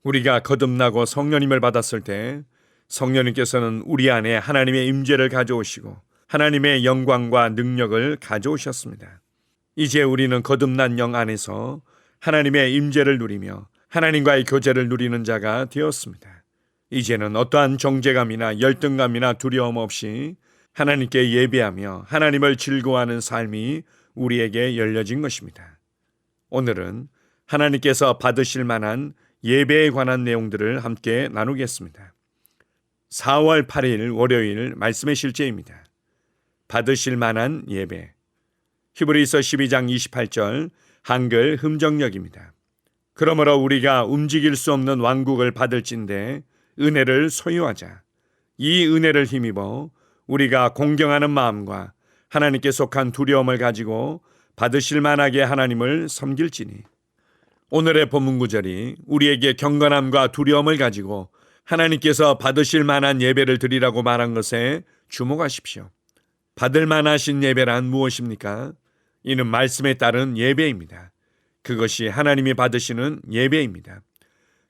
우리가 거듭나고 성령님을 받았을 때 성령님께서는 우리 안에 하나님의 임재를 가져오시고 하나님의 영광과 능력을 가져오셨습니다. 이제 우리는 거듭난 영 안에서 하나님의 임재를 누리며 하나님과의 교제를 누리는 자가 되었습니다. 이제는 어떠한 정죄감이나 열등감이나 두려움 없이 하나님께 예배하며 하나님을 즐거워하는 삶이 우리에게 열려진 것입니다. 오늘은 하나님께서 받으실 만한 예배에 관한 내용들을 함께 나누겠습니다. 4월 8일 월요일 말씀의 실제입니다. 받으실 만한 예배. 히브리서 12장 28절 한글 흠정역입니다. 그러므로 우리가 움직일 수 없는 왕국을 받을진대 은혜를 소유하자. 이 은혜를 힘입어 우리가 공경하는 마음과 하나님께 속한 두려움을 가지고 받으실 만하게 하나님을 섬길지니. 오늘의 본문 구절이 우리에게 경건함과 두려움을 가지고 하나님께서 받으실 만한 예배를 드리라고 말한 것에 주목하십시오. 받을 만하신 예배란 무엇입니까? 이는 말씀에 따른 예배입니다. 그것이 하나님이 받으시는 예배입니다.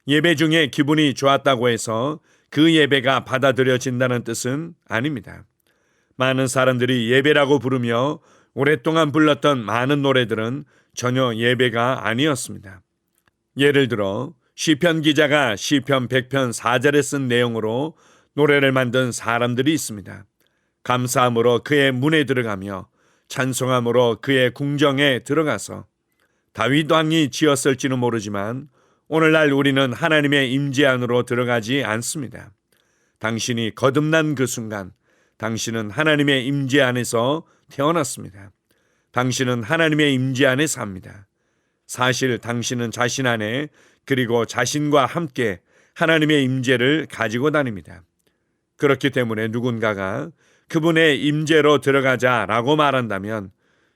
예배 중에 기분이 좋았다고 해서 그 예배가 받아들여진다는 뜻은 아닙니다. 많은 사람들이 예배라고 부르며 오랫동안 불렀던 많은 노래들은 전혀 예배가 아니었습니다. 예를 들어 시편 기자가 시편 100편 4절에 쓴 내용으로 노래를 만든 사람들이 있습니다. 감사함으로 그의 문에 들어가며 찬송함으로 그의 궁정에 들어가서 다윗 왕이 지었을지는 모르지만 오늘날 우리는 하나님의 임재 안으로 들어가지 않습니다. 당신이 거듭난 그 순간 당신은 하나님의 임재 안에서 태어났습니다. 당신은 하나님의 임재 안에 삽니다. 사실 당신은 자신 안에 그리고 자신과 함께 하나님의 임재를 가지고 다닙니다. 그렇기 때문에 누군가가 그분의 임재로 들어가자라고 말한다면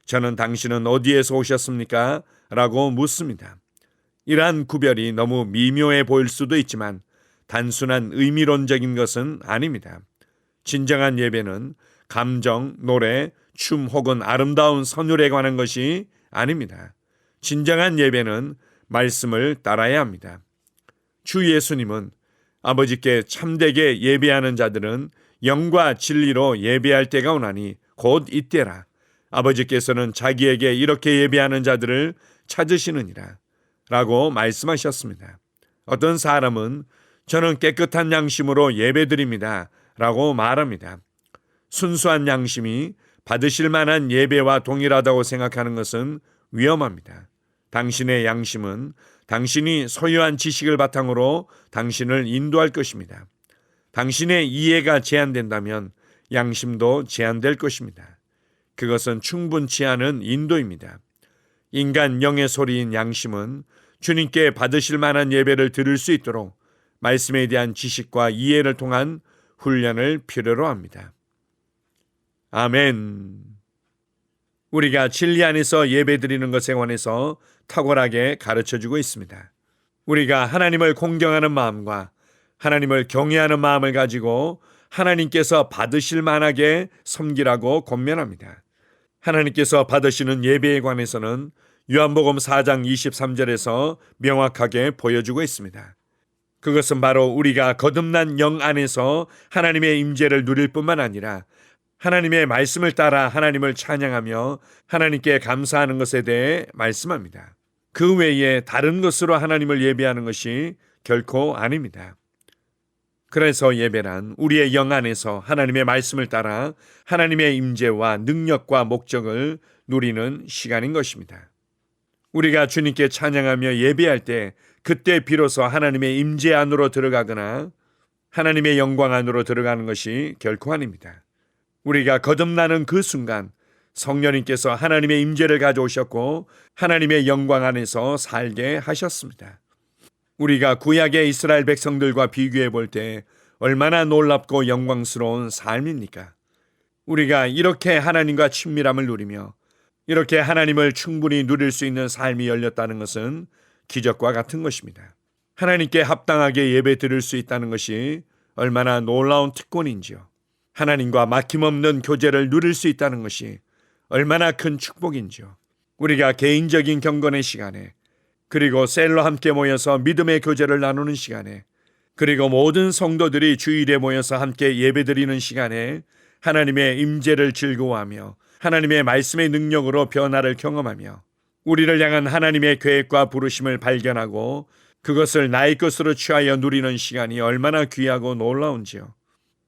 저는 당신은 어디에서 오셨습니까? 라고 묻습니다. 이러한 구별이 너무 미묘해 보일 수도 있지만 단순한 의미론적인 것은 아닙니다. 진정한 예배는 감정, 노래, 춤 혹은 아름다운 선율에 관한 것이 아닙니다. 진정한 예배는 말씀을 따라야 합니다. 주 예수님은 아버지께 참되게 예배하는 자들은 영과 진리로 예배할 때가 오나니 곧 이때라. 아버지께서는 자기에게 이렇게 예배하는 자들을 찾으시느니라 라고 말씀하셨습니다. 어떤 사람은 저는 깨끗한 양심으로 예배드립니다 라고 말합니다. 순수한 양심이 받으실 만한 예배와 동일하다고 생각하는 것은 위험합니다. 당신의 양심은 당신이 소유한 지식을 바탕으로 당신을 인도할 것입니다. 당신의 이해가 제한된다면 양심도 제한될 것입니다. 그것은 충분치 않은 인도입니다. 인간 영의 소리인 양심은 주님께 받으실 만한 예배를 드릴 수 있도록 말씀에 대한 지식과 이해를 통한 훈련을 필요로 합니다. 아멘. 우리가 진리 안에서 예배드리는 것에 관해서 탁월하게 가르쳐주고 있습니다. 우리가 하나님을 공경하는 마음과 하나님을 경외하는 마음을 가지고 하나님께서 받으실 만하게 섬기라고 권면합니다. 하나님께서 받으시는 예배에 관해서는 요한복음 4장 23절에서 명확하게 보여주고 있습니다. 그것은 바로 우리가 거듭난 영 안에서 하나님의 임재를 누릴 뿐만 아니라 하나님의 말씀을 따라 하나님을 찬양하며 하나님께 감사하는 것에 대해 말씀합니다. 그 외에 다른 것으로 하나님을 예배하는 것이 결코 아닙니다. 그래서 예배란 우리의 영 안에서 하나님의 말씀을 따라 하나님의 임재와 능력과 목적을 누리는 시간인 것입니다. 우리가 주님께 찬양하며 예배할 때 그때 비로소 하나님의 임재 안으로 들어가거나 하나님의 영광 안으로 들어가는 것이 결코 아닙니다. 우리가 거듭나는 그 순간 성령님께서 하나님의 임재를 가져오셨고 하나님의 영광 안에서 살게 하셨습니다. 우리가 구약의 이스라엘 백성들과 비교해 볼 때 얼마나 놀랍고 영광스러운 삶입니까? 우리가 이렇게 하나님과 친밀함을 누리며 이렇게 하나님을 충분히 누릴 수 있는 삶이 열렸다는 것은 기적과 같은 것입니다. 하나님께 합당하게 예배 드릴 수 있다는 것이 얼마나 놀라운 특권인지요. 하나님과 막힘없는 교제를 누릴 수 있다는 것이 얼마나 큰 축복인지요. 우리가 개인적인 경건의 시간에 그리고 셀로 함께 모여서 믿음의 교제를 나누는 시간에, 그리고 모든 성도들이 주일에 모여서 함께 예배드리는 시간에 하나님의 임재를 즐거워하며 하나님의 말씀의 능력으로 변화를 경험하며 우리를 향한 하나님의 계획과 부르심을 발견하고 그것을 나의 것으로 취하여 누리는 시간이 얼마나 귀하고 놀라운지요.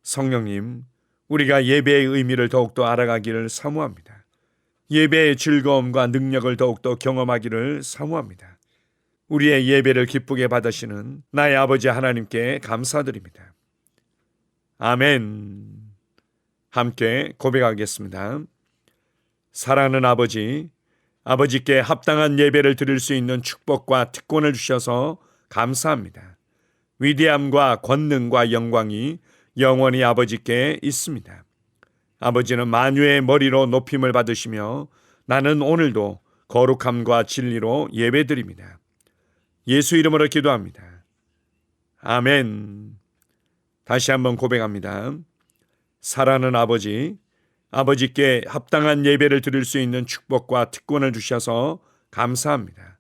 성령님, 우리가 예배의 의미를 더욱더 알아가기를 사모합니다. 예배의 즐거움과 능력을 더욱더 경험하기를 사모합니다. 우리의 예배를 기쁘게 받으시는 나의 아버지 하나님께 감사드립니다. 아멘. 함께 고백하겠습니다. 사랑하는 아버지, 아버지께 합당한 예배를 드릴 수 있는 축복과 특권을 주셔서 감사합니다. 위대함과 권능과 영광이 영원히 아버지께 있습니다. 아버지는 만유의 머리로 높임을 받으시며 나는 오늘도 거룩함과 진리로 예배드립니다. 예수 이름으로 기도합니다. 아멘. 다시 한번 고백합니다. 사랑하는 아버지, 아버지께 합당한 예배를 드릴 수 있는 축복과 특권을 주셔서 감사합니다.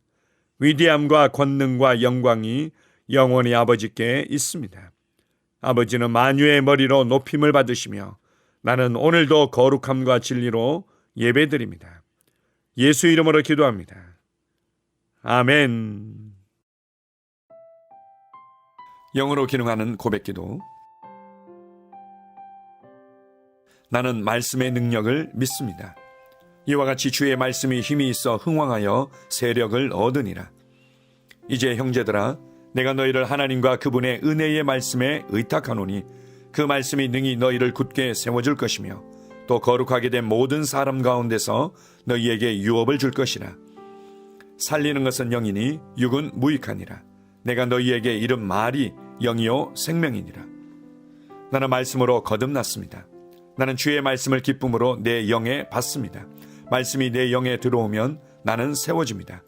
위대함과 권능과 영광이 영원히 아버지께 있습니다. 아버지는 만유의 머리로 높임을 받으시며 나는 오늘도 거룩함과 진리로 예배드립니다. 예수 이름으로 기도합니다. 아멘. 영으로 기능하는 고백기도. 나는 말씀의 능력을 믿습니다. 이와 같이 주의 말씀이 힘이 있어 흥왕하여 세력을 얻으니라. 이제 형제들아, 내가 너희를 하나님과 그분의 은혜의 말씀에 의탁하노니 그 말씀이 능히 너희를 굳게 세워줄 것이며 또 거룩하게 된 모든 사람 가운데서 너희에게 유업을 줄 것이라. 살리는 것은 영이니 육은 무익하니라. 내가 너희에게 이른 말이 영이요 생명이니라. 나는 말씀으로 거듭났습니다. 나는 주의 말씀을 기쁨으로 내 영에 받습니다. 말씀이 내 영에 들어오면 나는 세워집니다.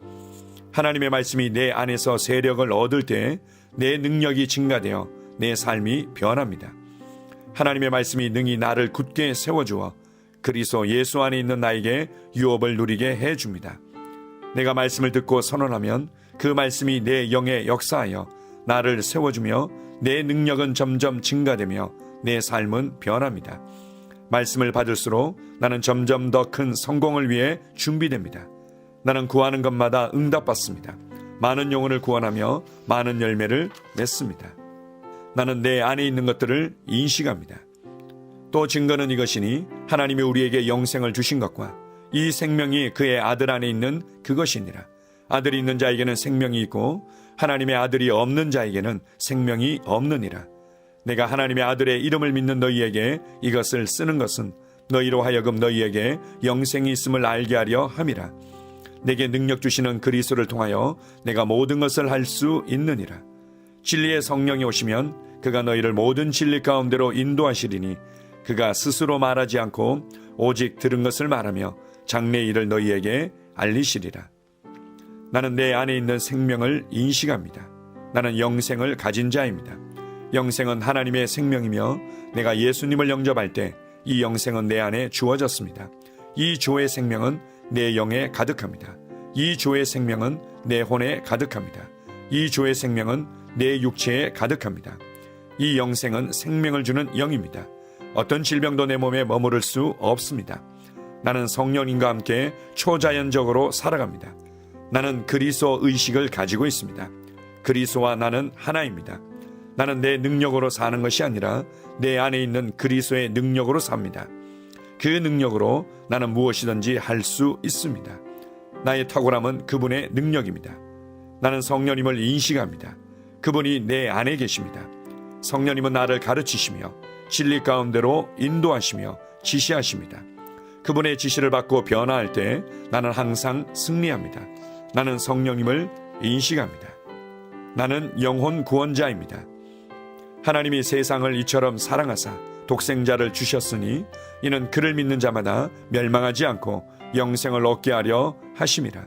하나님의 말씀이 내 안에서 세력을 얻을 때 내 능력이 증가되어 내 삶이 변합니다. 하나님의 말씀이 능히 나를 굳게 세워주어 그리스도 예수 안에 있는 나에게 유업을 누리게 해줍니다. 내가 말씀을 듣고 선언하면 그 말씀이 내 영에 역사하여 나를 세워주며 내 능력은 점점 증가되며 내 삶은 변합니다. 말씀을 받을수록 나는 점점 더 큰 성공을 위해 준비됩니다. 나는 구하는 것마다 응답받습니다. 많은 영혼을 구원하며 많은 열매를 맺습니다. 나는 내 안에 있는 것들을 인식합니다. 또 증거는 이것이니 하나님이 우리에게 영생을 주신 것과 이 생명이 그의 아들 안에 있는 그것이니라. 아들이 있는 자에게는 생명이 있고 하나님의 아들이 없는 자에게는 생명이 없느니라. 내가 하나님의 아들의 이름을 믿는 너희에게 이것을 쓰는 것은 너희로 하여금 너희에게 영생이 있음을 알게 하려 함이라. 내게 능력 주시는 그리스도를 통하여 내가 모든 것을 할 수 있느니라. 진리의 성령이 오시면 그가 너희를 모든 진리 가운데로 인도하시리니 그가 스스로 말하지 않고 오직 들은 것을 말하며 장래의 일을 너희에게 알리시리라. 나는 내 안에 있는 생명을 인식합니다. 나는 영생을 가진 자입니다. 영생은 하나님의 생명이며 내가 예수님을 영접할 때 이 영생은 내 안에 주어졌습니다. 이 조의 생명은 내 영에 가득합니다. 이 조의 생명은 내 혼에 가득합니다. 이 조의 생명은 내 육체에 가득합니다. 이 영생은 생명을 주는 영입니다. 어떤 질병도 내 몸에 머무를 수 없습니다. 나는 성령님과 함께 초자연적으로 살아갑니다. 나는 그리스도 의식을 가지고 있습니다. 그리스도와 나는 하나입니다. 나는 내 능력으로 사는 것이 아니라 내 안에 있는 그리스도의 능력으로 삽니다. 그 능력으로 나는 무엇이든지 할 수 있습니다. 나의 탁월함은 그분의 능력입니다. 나는 성령님을 인식합니다. 그분이 내 안에 계십니다. 성령님은 나를 가르치시며 진리 가운데로 인도하시며 지시하십니다. 그분의 지시를 받고 변화할 때 나는 항상 승리합니다. 나는 성령님을 인식합니다. 나는 영혼 구원자입니다. 하나님이 세상을 이처럼 사랑하사 독생자를 주셨으니 이는 그를 믿는 자마다 멸망하지 않고 영생을 얻게 하려 하심이라.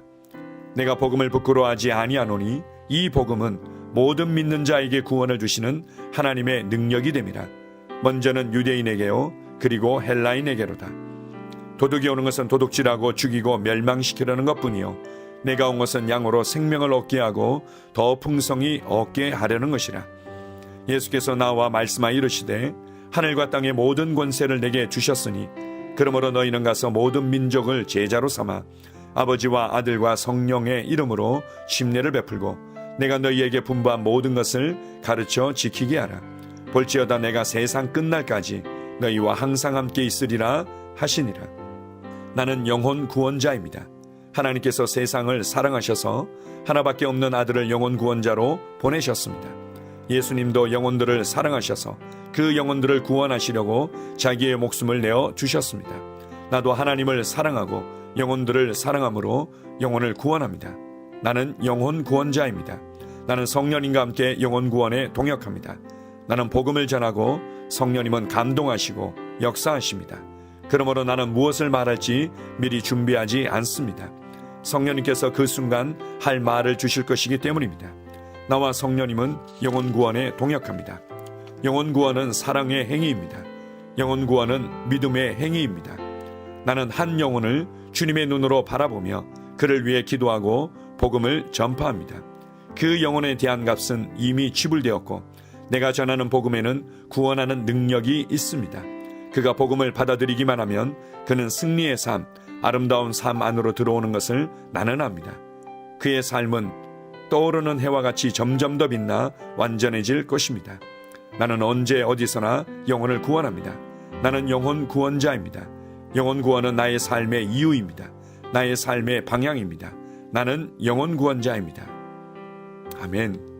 내가 복음을 부끄러워하지 아니하노니 이 복음은 모든 믿는 자에게 구원을 주시는 하나님의 능력이 됨이라. 먼저는 유대인에게요 그리고 헬라인에게로다. 도둑이 오는 것은 도둑질하고 죽이고 멸망시키려는 것뿐이요 내가 온 것은 양으로 생명을 얻게 하고 더 풍성히 얻게 하려는 것이라. 예수께서 나와 말씀하여 이르시되 하늘과 땅의 모든 권세를 내게 주셨으니 그러므로 너희는 가서 모든 민족을 제자로 삼아 아버지와 아들과 성령의 이름으로 심례를 베풀고 내가 너희에게 분부한 모든 것을 가르쳐 지키게 하라. 볼지어다 내가 세상 끝날까지 너희와 항상 함께 있으리라 하시니라. 나는 영혼 구원자입니다. 하나님께서 세상을 사랑하셔서 하나밖에 없는 아들을 영혼 구원자로 보내셨습니다. 예수님도 영혼들을 사랑하셔서 그 영혼들을 구원하시려고 자기의 목숨을 내어 주셨습니다. 나도 하나님을 사랑하고 영혼들을 사랑함으로 영혼을 구원합니다. 나는 영혼 구원자입니다. 나는 성령님과 함께 영혼 구원에 동역합니다. 나는 복음을 전하고 성령님은 감동하시고 역사하십니다. 그러므로 나는 무엇을 말할지 미리 준비하지 않습니다. 성령님께서 그 순간 할 말을 주실 것이기 때문입니다. 나와 성령님은 영혼 구원에 동역합니다. 영혼 구원은 사랑의 행위입니다. 영혼 구원은 믿음의 행위입니다. 나는 한 영혼을 주님의 눈으로 바라보며 그를 위해 기도하고 복음을 전파합니다. 그 영혼에 대한 값은 이미 지불되었고 내가 전하는 복음에는 구원하는 능력이 있습니다. 그가 복음을 받아들이기만 하면 그는 승리의 삶, 아름다운 삶 안으로 들어오는 것을 나는 압니다. 그의 삶은 떠오르는 해와 같이 점점 더 빛나 완전해질 것입니다. 나는 언제 어디서나 영혼을 구원합니다. 나는 영혼 구원자입니다. 영혼 구원은 나의 삶의 이유입니다. 나의 삶의 방향입니다. 나는 영혼 구원자입니다. 아멘.